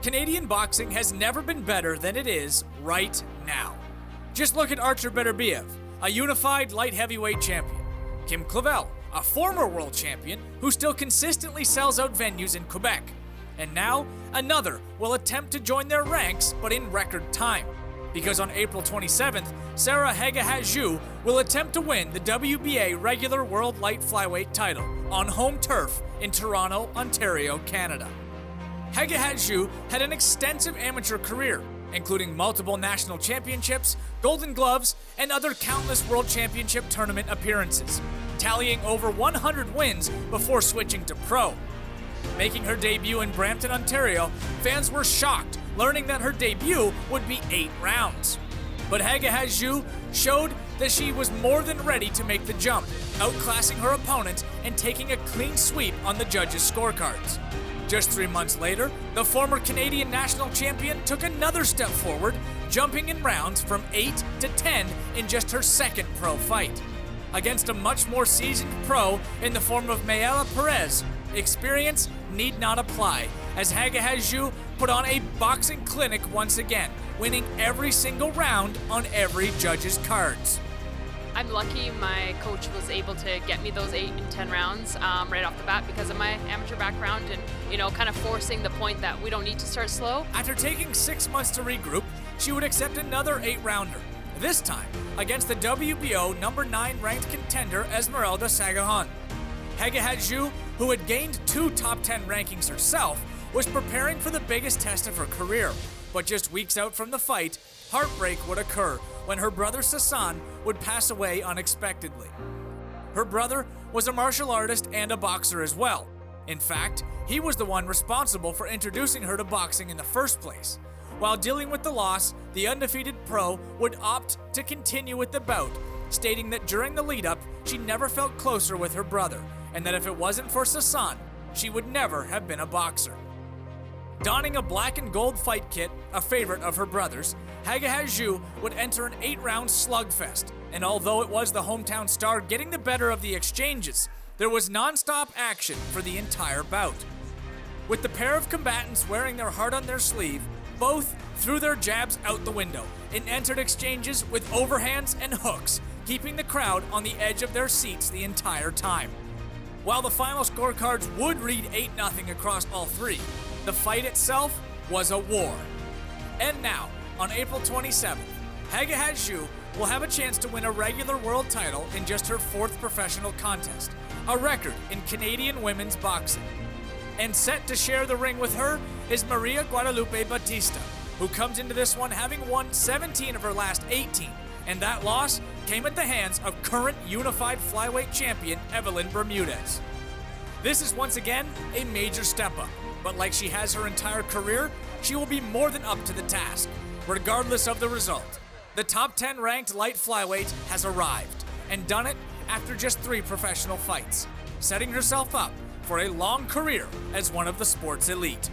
Canadian boxing has never been better than it is right now. Just look at Artur Beterbiev, a unified light heavyweight champion. Kim Clavel, a former world champion who still consistently sells out venues in Quebec. And now, another will attempt to join their ranks, but in record time. Because on April 27th, Sara Haghighat-joo will attempt to win the WBA regular world light flyweight title on home turf in Toronto, Ontario, Canada. Haghighat-joo had an extensive amateur career, including multiple national championships, Golden Gloves, and other countless World Championship tournament appearances, tallying over 100 wins before switching to pro. Making her debut in Brampton, Ontario, fans were shocked learning that her debut would be 8 rounds. But Haghighat-joo showed that she was more than ready to make the jump, outclassing her opponent and taking a clean sweep on the judges' scorecards. Just 3 months later, the former Canadian national champion took another step forward, jumping in rounds from 8 to 10 in just her second pro fight. Against a much more seasoned pro in the form of Mayela Perez, experience need not apply, as Haghighat-joo put on a boxing clinic once again, winning every single round on every judge's cards. I'm lucky my coach was able to get me those 8 and 10 rounds right off the bat because of my amateur background and, kind of forcing the point that we don't need to start slow. After taking 6 months to regroup, she would accept another 8-rounder, this time against the WBO number 9 ranked contender Esmeralda Sagahan. Haghighat-joo, who had gained 2 top 10 rankings herself, was preparing for the biggest test of her career. But just weeks out from the fight, heartbreak would occur when her brother Sasan would pass away unexpectedly. Her brother was a martial artist and a boxer as well. In fact, he was the one responsible for introducing her to boxing in the first place. While dealing with the loss, the undefeated pro would opt to continue with the bout, stating that during the lead-up, she never felt closer with her brother, and that if it wasn't for Sasan, she would never have been a boxer. Donning a black and gold fight kit, a favorite of her brother's, Haghighat-joo would enter an 8-round slugfest, and although it was the hometown star getting the better of the exchanges, there was non-stop action for the entire bout. With the pair of combatants wearing their heart on their sleeve, both threw their jabs out the window and entered exchanges with overhands and hooks, keeping the crowd on the edge of their seats the entire time. While the final scorecards would read 8-0 across all three, the fight itself was a war. And now, on April 27th, Haghighat-joo will have a chance to win a regular world title in just her 4th professional contest, a record in Canadian women's boxing. And set to share the ring with her is Maria Guadalupe Batista, who comes into this one having won 17 of her last 18, and that loss came at the hands of current unified flyweight champion Evelyn Bermudez. This is once again a major step up, but like she has her entire career, she will be more than up to the task, regardless of the result. The top 10 ranked light flyweight has arrived, and done it after just 3 professional fights, setting herself up for a long career as one of the sport's elite.